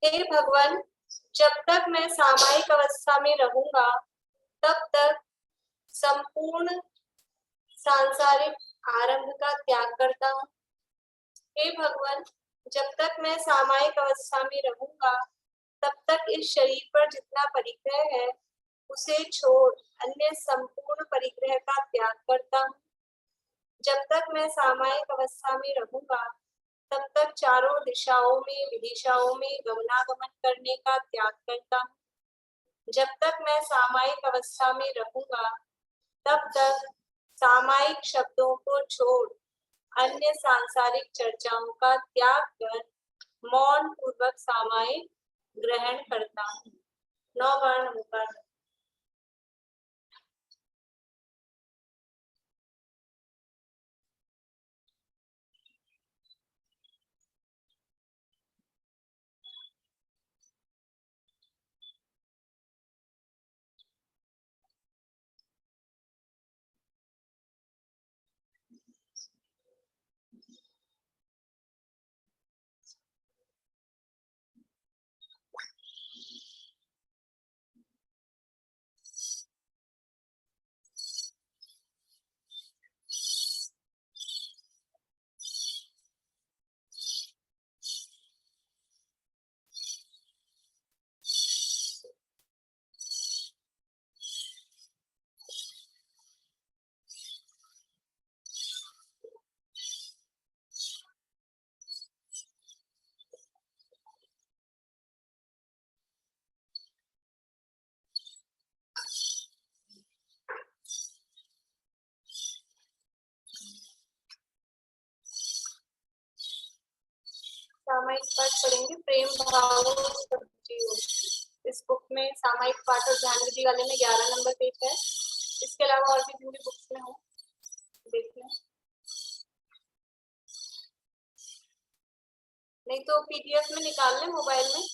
हे भगवान, जब तक मैं सामायिक अवस्था में रहूंगा तब तक संपूर्ण सांसारिक आरंभ का त्याग करता हूँ। हे भगवान, जब तक मैं सामायिक अवस्था में रहूंगा तब तक इस शरीर पर जितना परिग्रह है उसे छोड़ अन्य संपूर्ण परिग्रह का त्याग करता हूँ। जब तक मैं सामायिक अवस्था में रहूंगा तब तक चारों दिशाओं में विदिशाओं में गमनागमन करने का त्याग करता हूँ। जब तक मैं सामायिक अवस्था में रहूंगा तब तक सामायिक शब्दों को छोड़ अन्य सांसारिक चर्चाओं का त्याग कर मौन पूर्वक सामायिक ग्रहण करता हूँ। 9 बार नमस्कार। सामायिक पाठ पढ़ेंगे। प्रेम भाव इस बुक में सामायिक पाठ और ध्यान विधि वाले में 11 नंबर पेज है। इसके अलावा और भी जिन भी बुक्स में हो देख लें, नहीं तो पीडीएफ में निकाल लें मोबाइल में।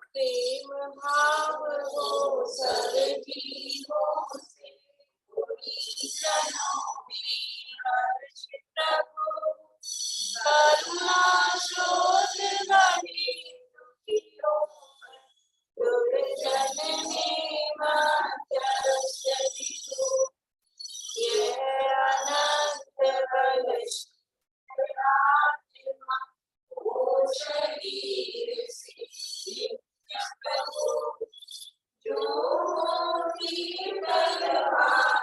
प्रेम भाव हो सब जीवों से प्रभु करुणा शोध बने दुर्जन यह अनंत बल शरीर से जो की बलवान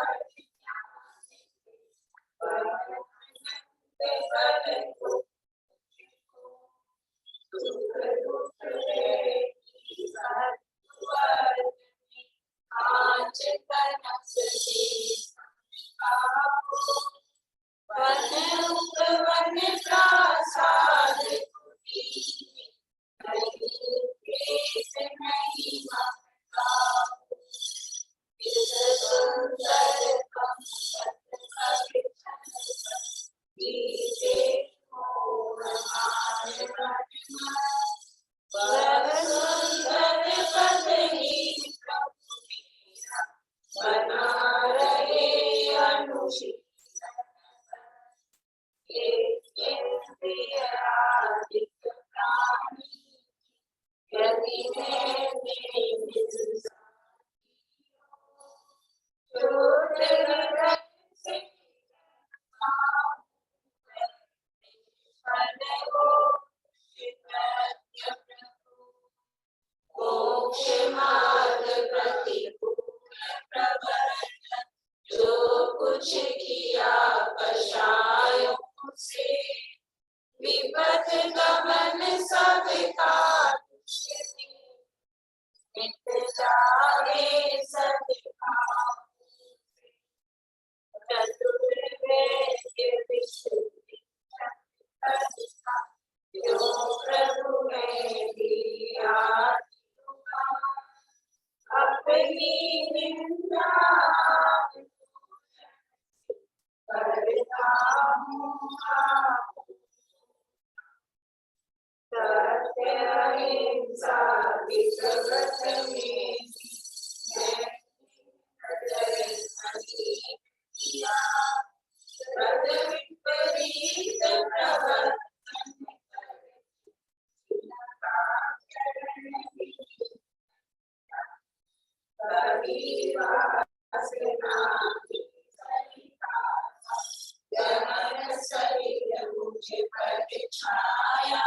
मुझे पर छाया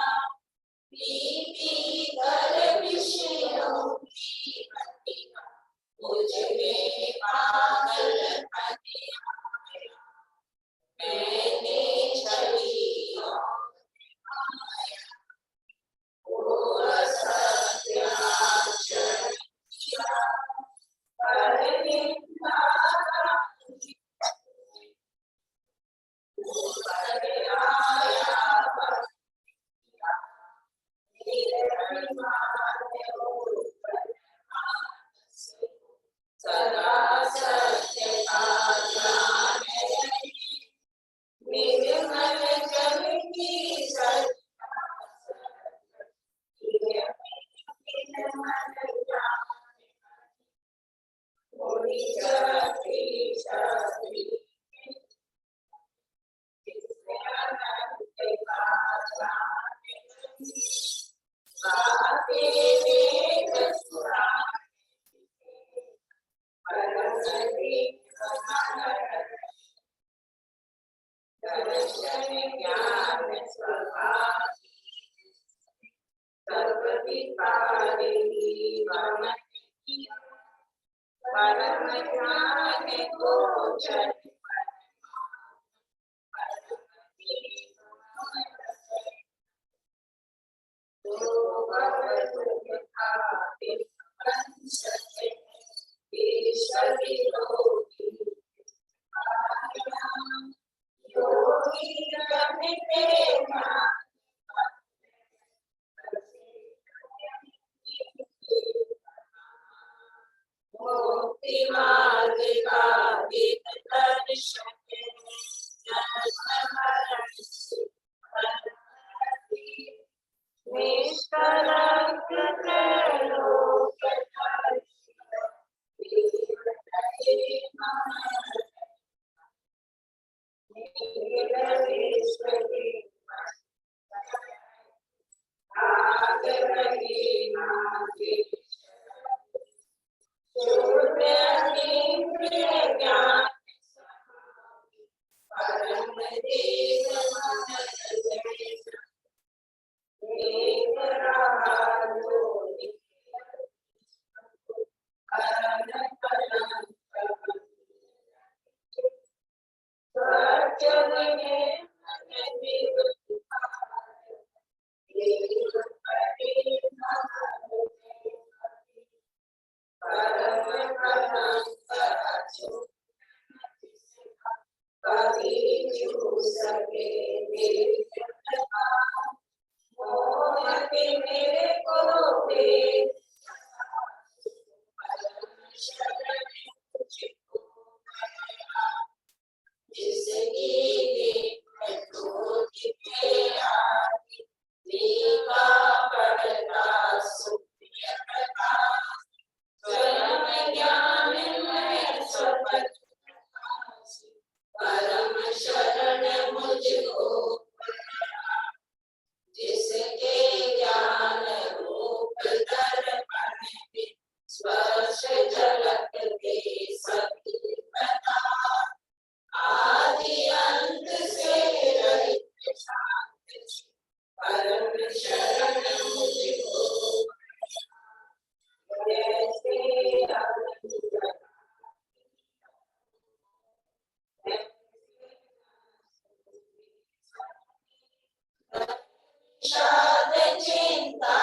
प्रीति कर विषयों की बत्तियां मुझ में पागल करके आया। मैंने छड़ी और दिखाया वो असत्य आचरण किया पर निंदा सदा सत्यता ज्ञान निर्मल जल की परम ज्ञान को जन मुक्ति मार्ग का वेद दर्शन निष्कलंक त्रैलोक परम शरण मुझको जिसके ज्ञान रूप दर्पण में स्पर्श झलक के सभी बता आदि अंत से रहित शांत परम शरण मुझको जैसे शाद चिंता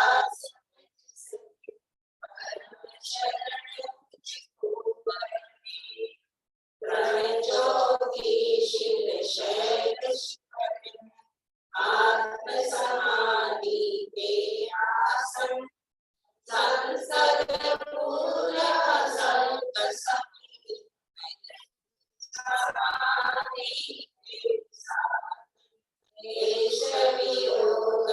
जोगीशील शैल आत्म समाधि के आसन संसद पूरा संत समाधि वियोग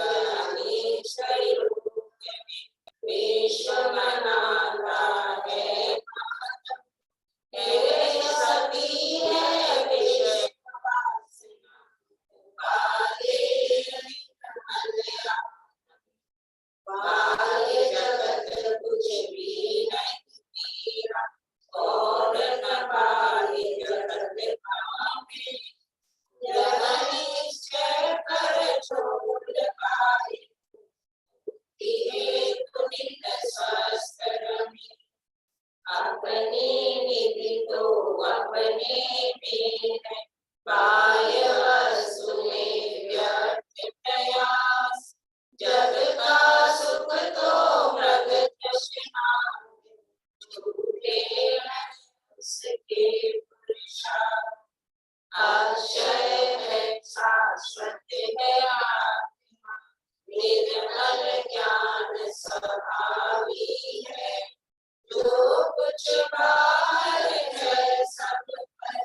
विश्व मनाता है सभी है विषय बाह्य जगत कुछ भी नहीं और न में है बाह्य वस्तु में व्यर्थ प्रयास। जग का सुख तो मृग तृष्णा झूठे हैं उसके पुरुषार्थ। अक्षय है शाश्वत है आत्मा निर्मल ज्ञान स्वभावी है। जो कुछ बाहर है सब पर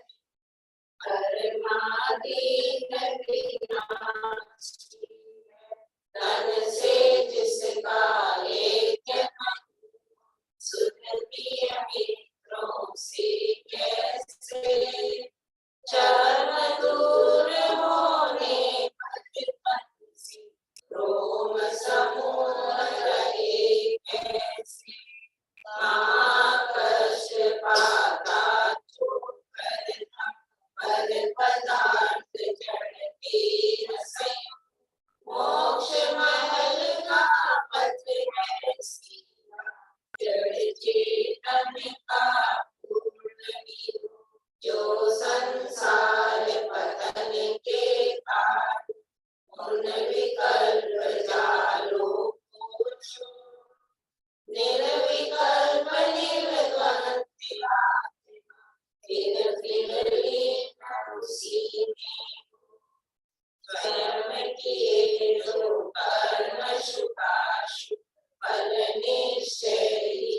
कर्माधीन विनाशी है। तन से जिसका लेख्य सुरभि मित्रों से कैसे चर्म दूर होने पर रोम समूह रहे कैसे। कष्ट पाता छोड़कर फल पदार्थ जड़ के रसों। मोक्ष महल का पथ है सीधा जड़ चेतन का पूर्ण वीर। जो संसार पतन के कारण उन विकल्प जालों को छोड़ निर्विकल्प निर्द्वंद आत्मा फिर लीन उसी में। स्वयं किए जो कर्म शुभाशुभ फल निश्चयी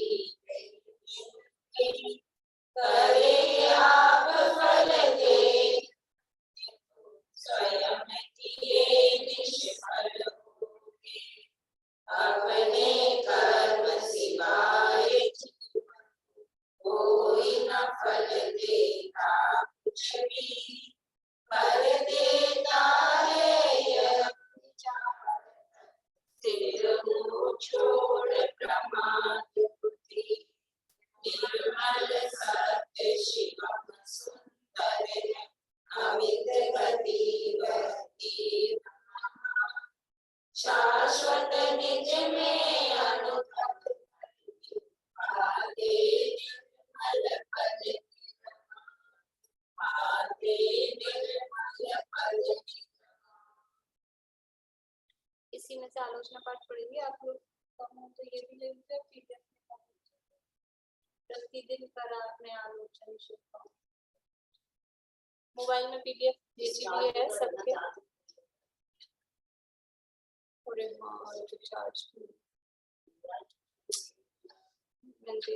करे आप फल दे। स्वयं किए निष्फल होगे अपने कर्म सिवाय कोई न फल देता कुछ भी। फल देता है यह विचार सिर मुँह छोड़ प्रमाद बुद्धि। निर्मल सत्य शिवम सुंदर है अमित गति वही। शाश्वत निज में अनुभव आगे निर्मल पद आगे निर्मल पद। इसी में से आलोचना पाठ पढ़ेंगे आप लोग। तो ये भी ले लीजिए PDF में। प्रतिदिन करा अपने आलोचना शिक्षा। मोबाइल में PDF भेजी है सबके। अरे हाँ तो चार्ज मिलते।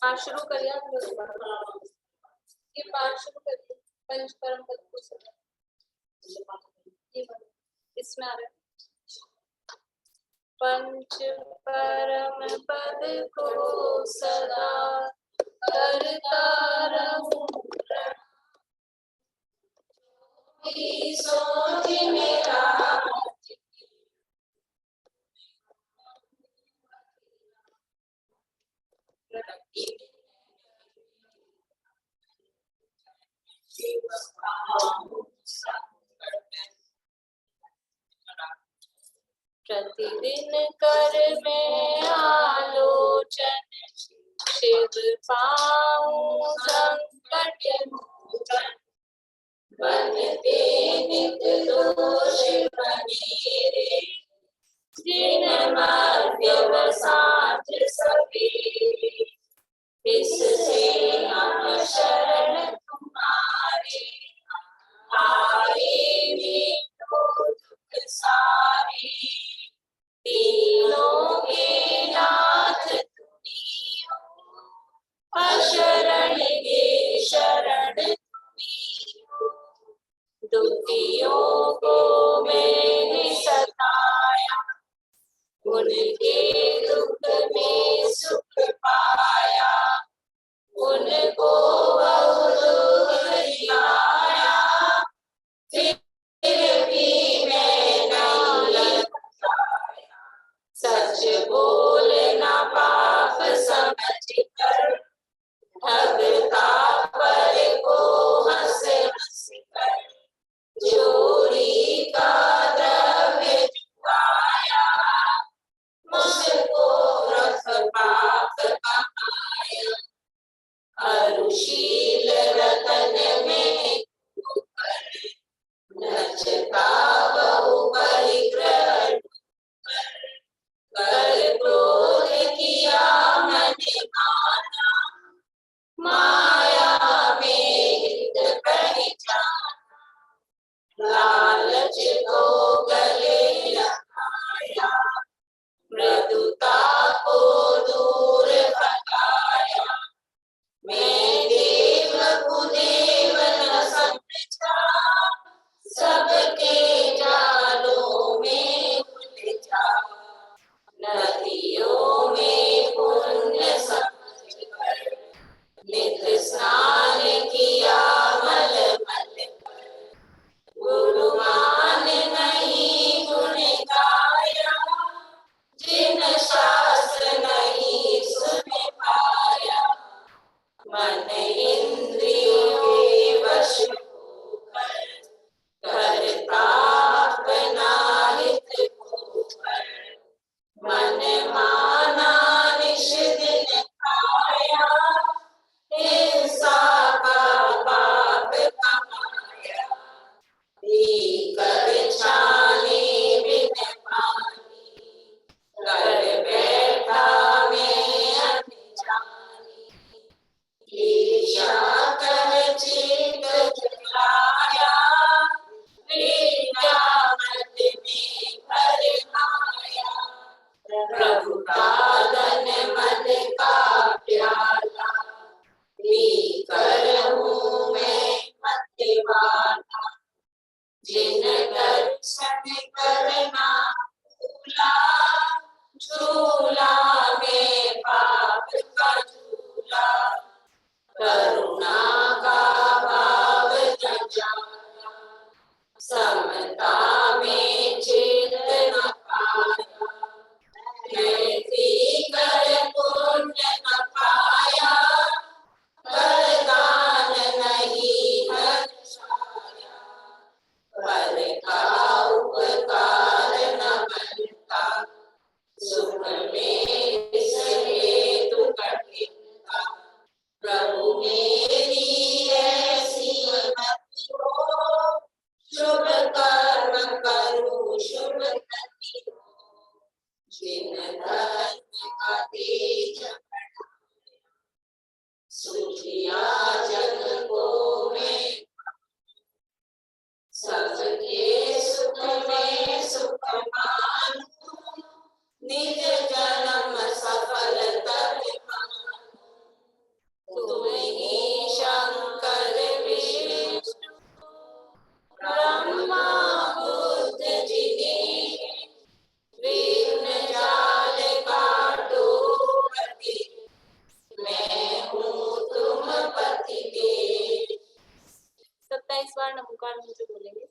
हाँ शुरू करिए आप लोग। ये पाठ शुरू करिए। पंच परम पद को इसमें आ रहा है। पंच परम पद को सदा करता रहूं सोच मेरा प्रतिदिन कर में आलोचन शिव पाऊं संकट मोचन। बनते नित दोष बनेरे जिन मध्यवसात सभी। इससे हम शरण तुम्हारे आए मिटो दुख सारे। तीनों के नाथ तुम्हीं हो अशरण के शरण तुम्हीं हो। दुखियों को मैंने सताया उनके दुख में सुख पाया। उनको बहुत दुख दिलाया फिर भी मैं नहीं बताया। सच बोलना पाप समझकर भगता पर को हंस हंस कर। चोरी का द्रव्य चुराया नदियों में पुण्य समझकर नित स्नान किया मल मल कर। गुरुमान नहीं गुण गाया, जिन शास्त्र नहीं सुन पाया। मन इंद्रियों के वश होकर करता अपना हित खोकर। मन माना निश दिन खाया, हिंसा का पाप कमाया। पीकर छाने बिन पानी, कर बैठा मैं अनजानी। ईर्ष्या कर चित जलाया, विद्या मत में भरमाया। प्रभु का धन मन का प्याला, पीकर हूँ मैं मतवाला। जिन दर्शन करना भूला, झूला में पाप का झूला। करुणा का भाव न जाना, समता में चित न पाया। मैत्री कर पुण्य न पाया, वरदान नहीं हर्षाया। पर का उपकार न बनता, सुख में इस हेतु कठिनता। प्रभु मेरी ऐसी मति हो, शुभ कर्म करूं शुभ गति हो। जिन धर्म का तेज बढ़ाया, सुखिया जन को मैं। सबके सुख में सुख मानूं, निज जन्म सफल तब मानूं। तुम ही शंकर विष्णु ब्रह्मा बुद्ध जिनेश, विघ्न जाल काटो पति। मैं हूँ तुम पति देव। 27 बार नमोकार मुझे बोलेंगे।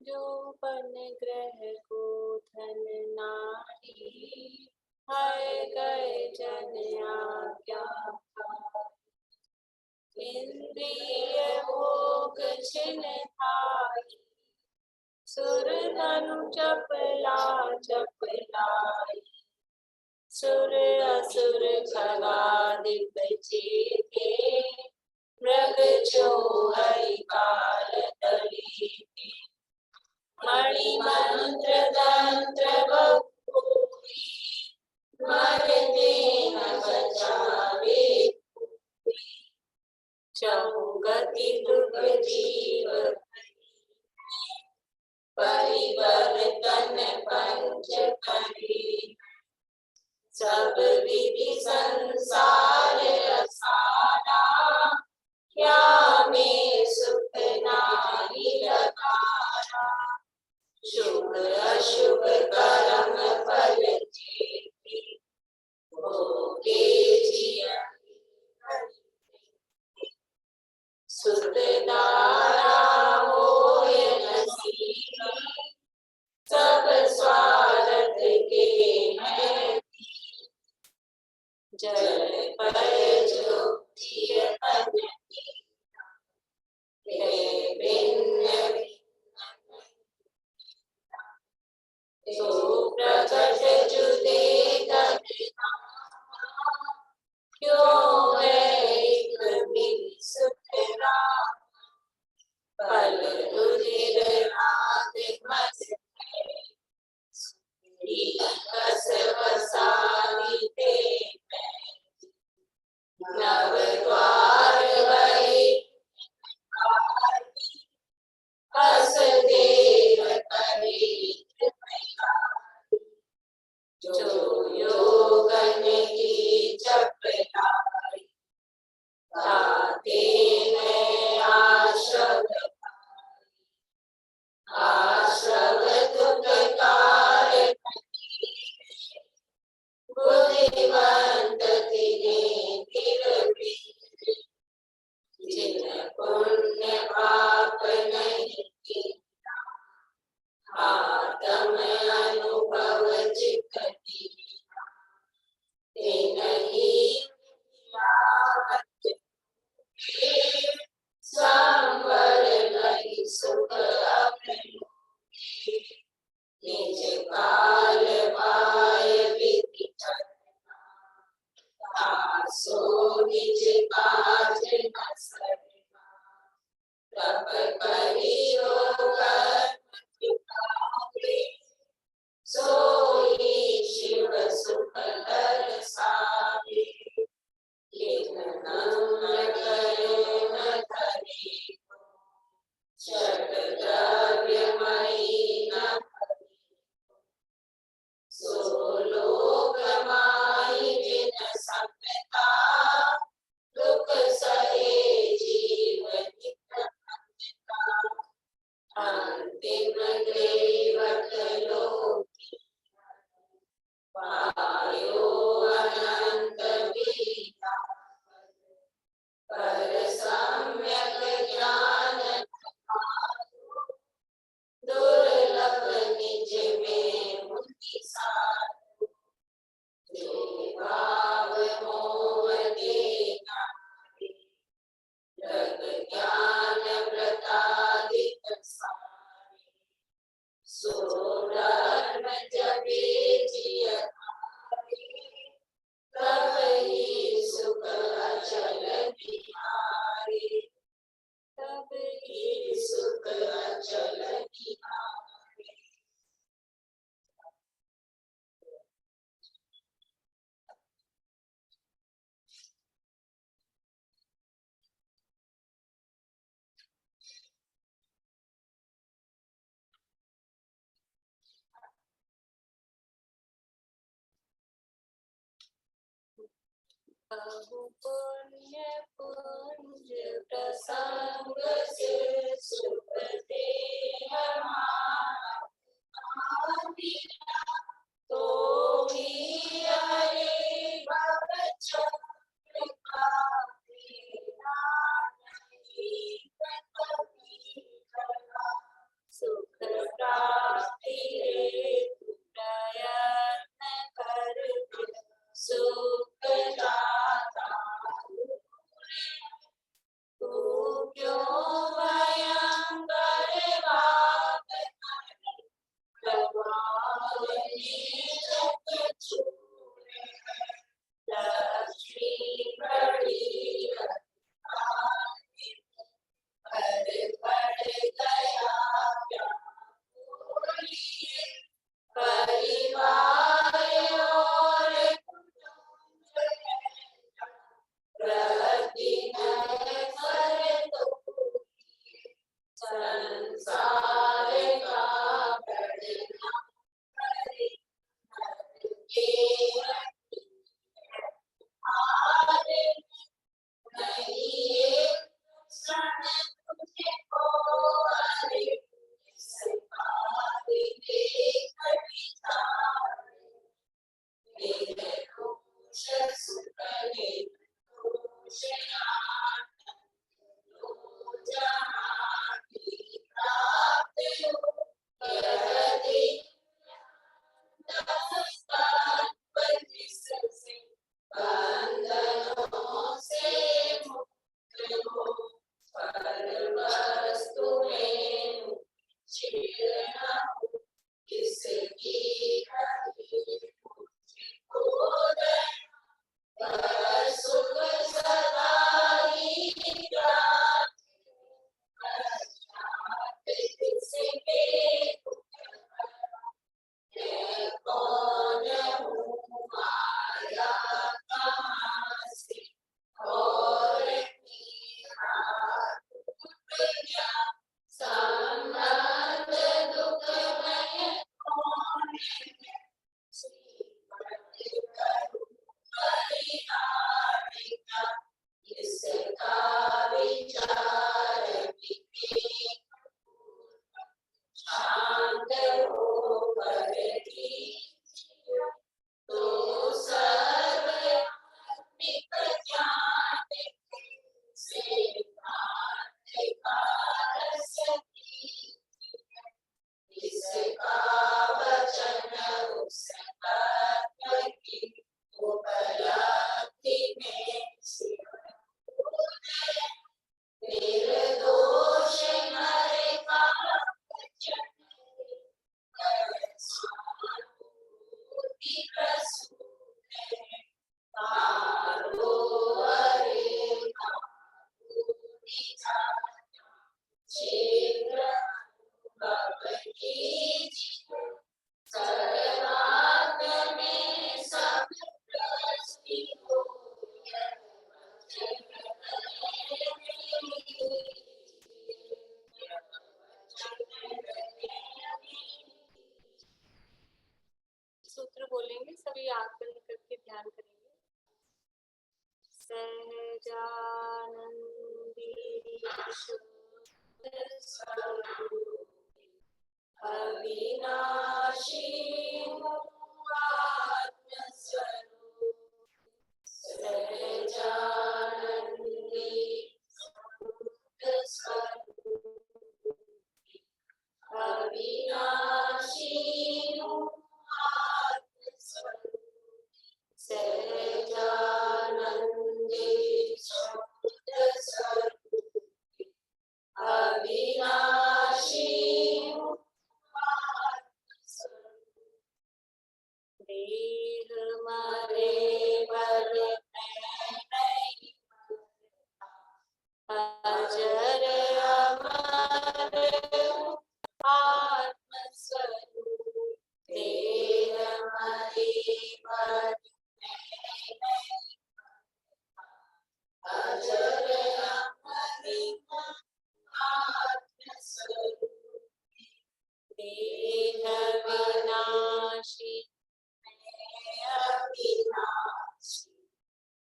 जो बन ग्रह को धन नारी, हर गए जन आज्ञा इंद्रिय भोग छिन भाई, सुर धनु चपला चपलाई, सुर असुर खगादिप चेते, मृग जो हरि काल तलीके, मणि मंत्र तंत्र बहुरी, मरते न बचावे चहुगति दुख जीव परिवर्तन पंच करी, सब विधि संसार रसाना, क्या में सुख नाहि लगाना, शुभ अशुभ कर्म फल जेति, भोगे जियति सुत दारा होय नसीबी, सब स्वार्थ के हैं जल पर जो जिय तन भिन्न तो प्रकट जुदे क्यों है एक भी सुख राम, पल रुधिर रात मत कस वसावी ते नव द्वार भई, हस देव करे जो योगन की चपलाई, ताते में आश्रव आश्रव दुख कार बुद्धिमंत तिन्हें तिरवीर, जिन पुण्य पाप नहीं किया, आत्म अनुभव चित्ती, तिन्हीं मिलावट संवर नहीं सुख अपने, निज काल पाय विधि सो निज काज न सरना, तप करियो कर्म चुकावे, सोई शिव सुख बरसावे, किन नम्र करे न धरे को, षट द्रव्य मणि न भरे को, सो लोक माहि जिन समता, दुख सहे जीवन निकटता, अंतिम ग्रेवत लोकी, पायो अनंत बीता, पर सम्यक ज्ञान दुर्लभ निज में मुक्ति साधु, जो भाव मोह देना जग ज्ञान व्रतादिक सारे, सो धर्म जपे जिय धारे, तब ही सुख अचल बिहारी, तब ही सुख अचल बिहारी। बहु पुण्य पुंज प्रसंग से सुख दे हमारा, तो ही हरे भगत चक्र का तेरा नहीं कभी खड़ा, सुख शक्ति में निर्दोष नर का स्वानुभूति प्रसूत है तारो हरे काकुनि जाता क्षेत्र अनुभव कीजिए सर्वात्म में सब दृष्टि हो सूत्र बोलेंगे, सभी आंख बंद करके ध्यान करेंगे। सहजानंदी शुद्ध स्वरूप अविनाशी आत्म स्वरूप सहजानंदी शुद्ध स्वरूप अविनाशी आत्म स्वरूप सहजानंदी शुद्ध स्वरूप अविनाशी देह मरे पर नहीं अजर अमर आत्म स्वरूप देह मरे पर नहीं अजर अमर आत्म स्वरूप देह विनाशी अविनाशी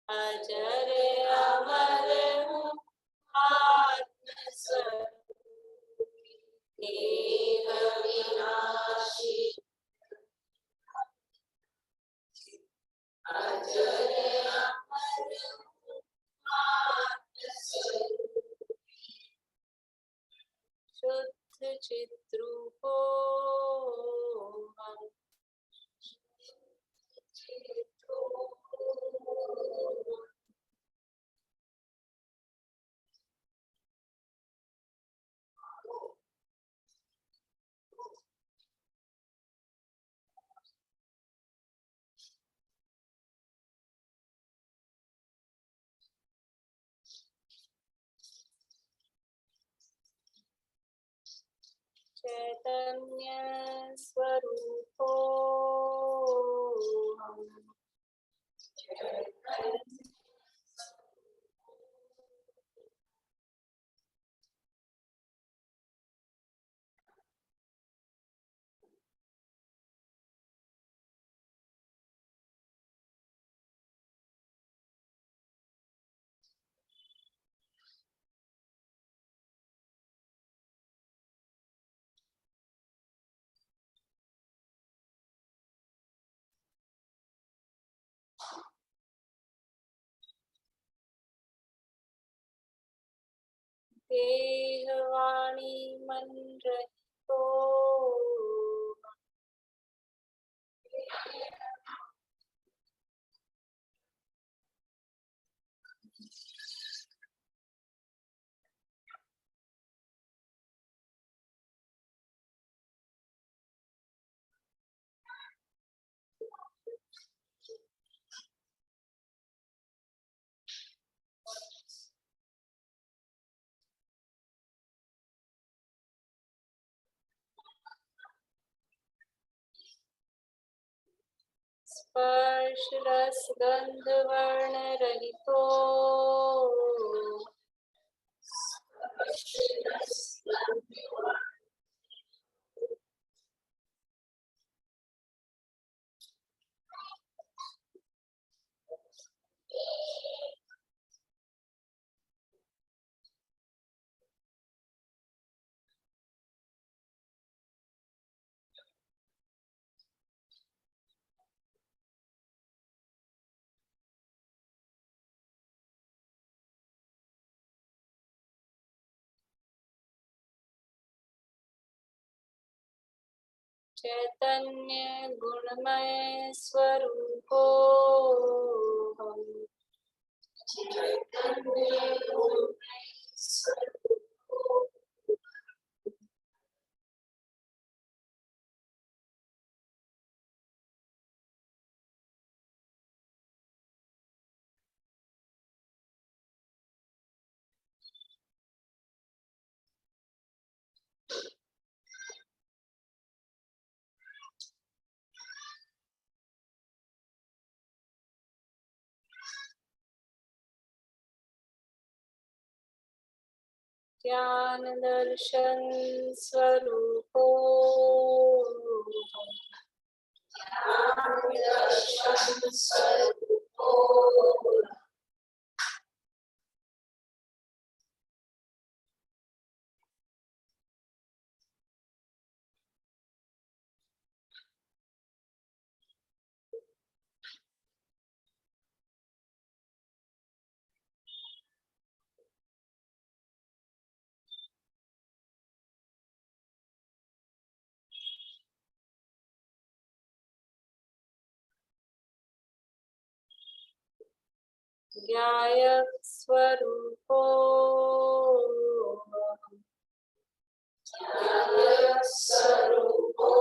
अजर अमर हूँ आत्म स्वरूप देह विनाशी अजर अमर आत्म स्वरूप शुद्ध चिद्रूपो हम चैतन्य स्वरूपो हम देह वाणी मन रहितो स्पर्श रस गंध वर्ण रहितो चैतन्य गुणमय स्वरूपो ज्ञान दर्शन स्वरूपो दर्शन स्वरूपो ज्ञायक स्वरूपो स्वरूपो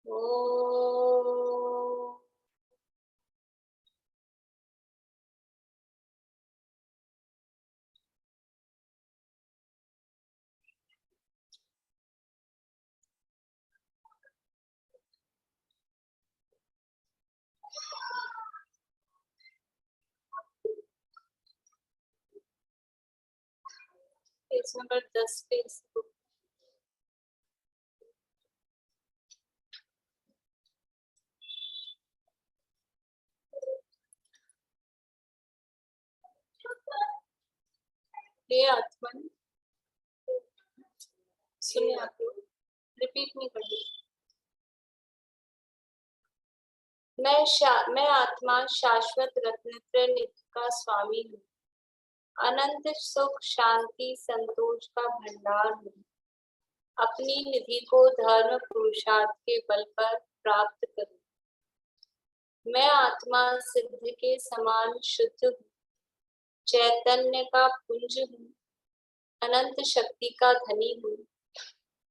ओ पेज नंबर 10 पे इसको हे आत्मन सुनिए आप लोग रिपीट नहीं करनी मैं आत्मा शाश्वत रत्नत्रय निधि का स्वामी हूँ अनंत सुख शांति संतोष का भंडार हूँ अपनी निधि को धर्म पुरुषार्थ के बल पर प्राप्त करूं मैं आत्मा सिद्ध के समान शुद्ध हूँ चैतन्य का पुंज हूँ अनंत शक्ति का धनी हूँ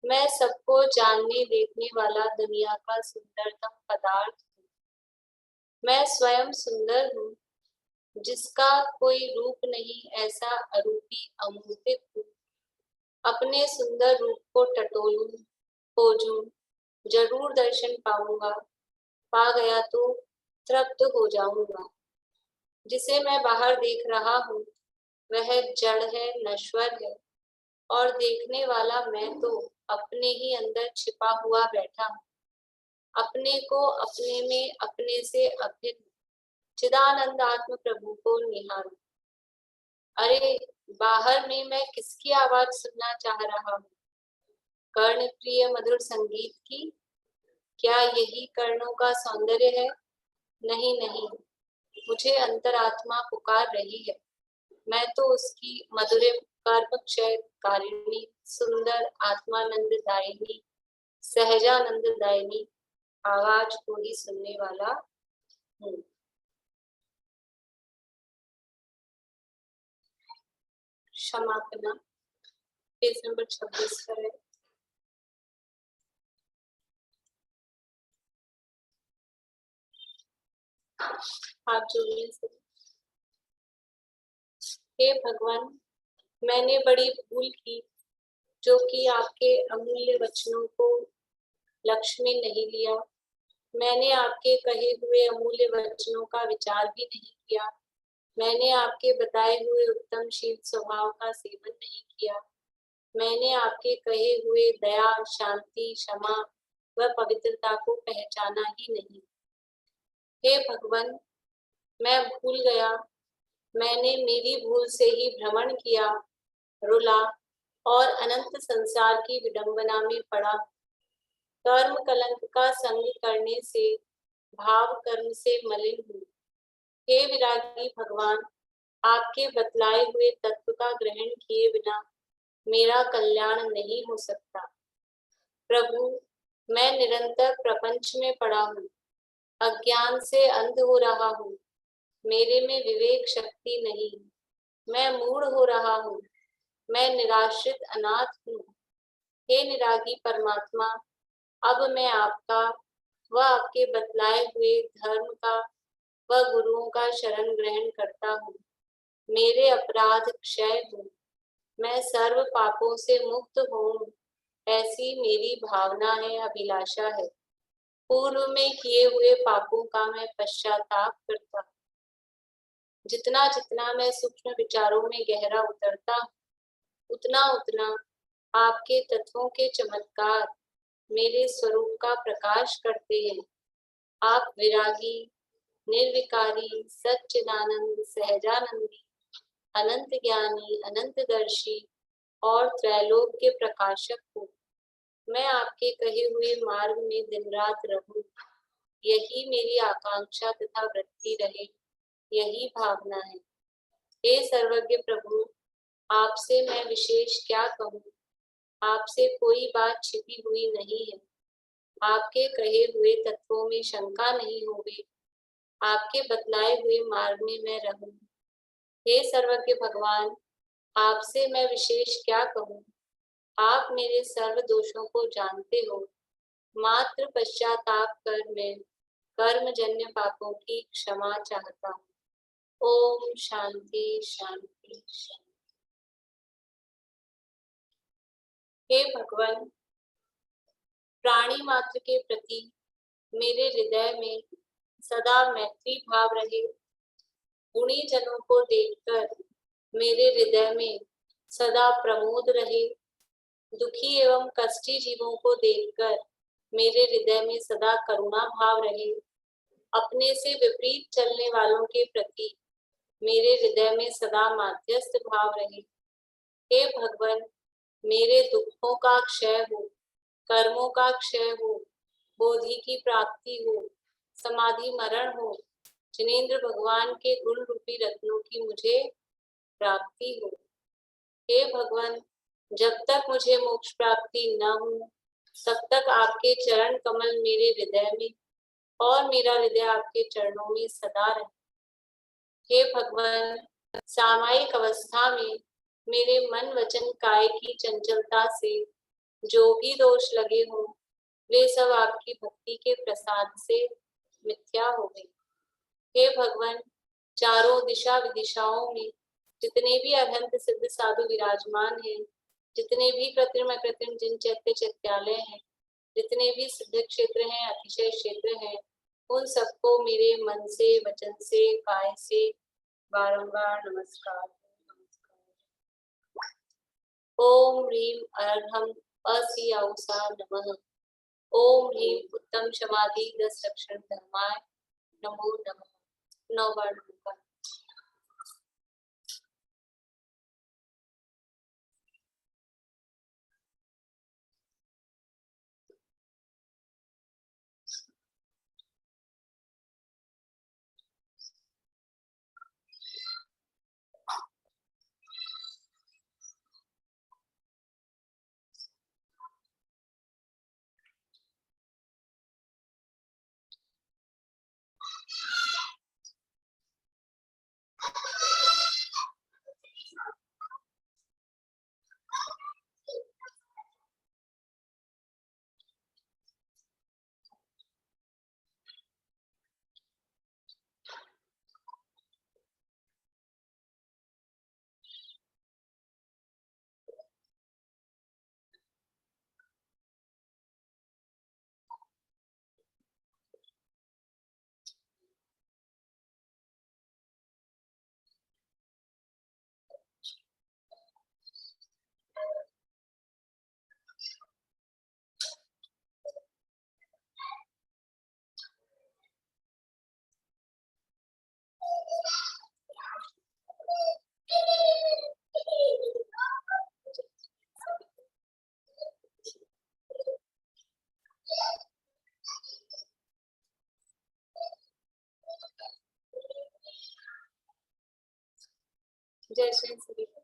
मैं सबको जानने देखने वाला दुनिया का सुंदरतम पदार्थ हूँ मैं स्वयं सुंदर हूँ जिसका कोई रूप नहीं ऐसा अरूपी अमूर्तित हूँ अपने सुंदर रूप को टटोलूं खोजूं जरूर दर्शन पाऊंगा पा गया तो तृप्त हो जाऊंगा जिसे मैं बाहर देख रहा हूँ वह जड़ है नश्वर है और देखने वाला मैं तो अपने ही अंदर छिपा हुआ बैठा हूँ अपने को अपने में अपने से अभिन्न चिदानंद आत्म प्रभु को निहारूं अरे बाहर में मैं किसकी आवाज सुनना चाह रहा हूँ कर्ण प्रिय मधुर संगीत की क्या यही कर्णों का सौंदर्य है नहीं नहीं मुझे अंतरात्मा पुकार रही है मैं तो उसकी मधुर कर्म क्षय कारिणी सुंदर आत्मानंद दायिनी सहजानंद दायिनी आवाज को ही सुनने वाला हूँ क्षमा करना पेज नंबर 26 पर है हाथ जोड़ने से हे भगवान मैंने बड़ी भूल की जो कि आपके अमूल्य वचनों को लक्ष्य में नहीं लिया मैंने आपके कहे हुए अमूल्य वचनों का विचार भी नहीं किया मैंने आपके बताए हुए उत्तम शील स्वभाव का सेवन नहीं किया मैंने आपके कहे हुए दया शांति क्षमा व पवित्रता को पहचाना ही नहीं हे भगवान, मैं भूल गया, मैंने मेरी भूल से ही भ्रमण किया, रुला और अनंत संसार की विडंबना में पड़ा। कर्म कलंक का संग करने से भाव कर्म से मलिन हूँ। हे विरागी भगवान, आपके बतलाए हुए तत्व का ग्रहण किए बिना मेरा कल्याण नहीं हो सकता। प्रभु, मैं निरंतर प्रपंच में पड़ा हूँ, अज्ञान से अंध हो रहा हूँ, मेरे में विवेक शक्ति नहीं, मैं मूढ़ हो रहा हूँ, मैं निराश्रित अनाथ हूँ। हे निरागी परमात्मा, अब मैं आपका व आपके बतलाए हुए धर्म का व गुरुओं का शरण ग्रहण करता हूँ। मेरे अपराध क्षय हो, मैं सर्व पापों से मुक्त हूँ, ऐसी मेरी भावना है, अभिलाषा है। पूर्व में किए हुए पापों का मैं पश्चाताप करता हूँ। जितना जितना मैं सूक्ष्म विचारों में गहरा उतरता हूँ, उतना उतना आपके तत्वों के चमत्कार मेरे स्वरूप का प्रकाश करते हैं। आप विरागी, निर्विकारी, सच्चिदानंद, सहजानंदी, अनंत ज्ञानी, अनंत दर्शी और त्रैलोक के प्रकाशक हो। मैं आपके कहे हुए मार्ग में दिन रात रहूं, यही मेरी आकांक्षा तथा वृत्ति रहे, यही भावना है। हे सर्वज्ञ प्रभु, आपसे मैं विशेष क्या कहूँ, आपसे कोई बात छिपी हुई नहीं है। आपके कहे हुए तत्वों में शंका नहीं होगी, आपके बतलाए हुए मार्ग में मैं रहूं। हे सर्वज्ञ भगवान, आपसे मैं विशेष क्या कहूँ, आप मेरे सर्व दोषों को जानते हो। मात्र पश्चाताप कर मैं कर्मजन्य पापों की क्षमा चाहता हूँ। ओम शांति शांति शांति। हे भगवान, प्राणी मात्र के प्रति मेरे हृदय में सदा मैत्री भाव रहे। गुणी जनों को देखकर मेरे हृदय में सदा प्रमोद रहे। दुखी एवं कष्टी जीवों को देखकर मेरे हृदय में सदा करुणा भाव रहे। अपने से विपरीत चलने वालों के प्रति मेरे हृदय में सदा माध्यस्थ भाव रहे। हे भगवान, मेरे दुखों का क्षय हो, कर्मों का क्षय हो, बोधि की प्राप्ति हो, समाधि मरण हो, जिनेन्द्र भगवान के गुण रूपी रत्नों की मुझे प्राप्ति हो। हे भगवान, जब तक मुझे मोक्ष प्राप्ति न हो, तब तक आपके चरण कमल मेरे हृदय में और मेरा हृदय आपके चरणों में सदा रहे। हे भगवान, सामायिक अवस्था में मेरे मन वचन काय की चंचलता से जो भी दोष लगे हों, वे सब आपकी भक्ति के प्रसाद से मिथ्या हो गए। हे भगवान, चारों दिशा विदिशाओं में जितने भी अभंत सिद्ध साधु विराजमान हैं, जितने भी कृत्रिम अकृत्रिम जिन चैत्य चैत्यालय हैं, जितने भी सिद्ध क्षेत्र हैं, अतिशय क्षेत्र हैं, उन सबको मेरे मन से, वचन से, काय से बारंबार नमस्कार। ओम ह्रीम अर्घम अस्याउषा नमः। ओम ह्रीम उत्तम समाधि 10 लक्षण धर्माय नमो नमः। 9 बार नमस्कार। जय श्री श्री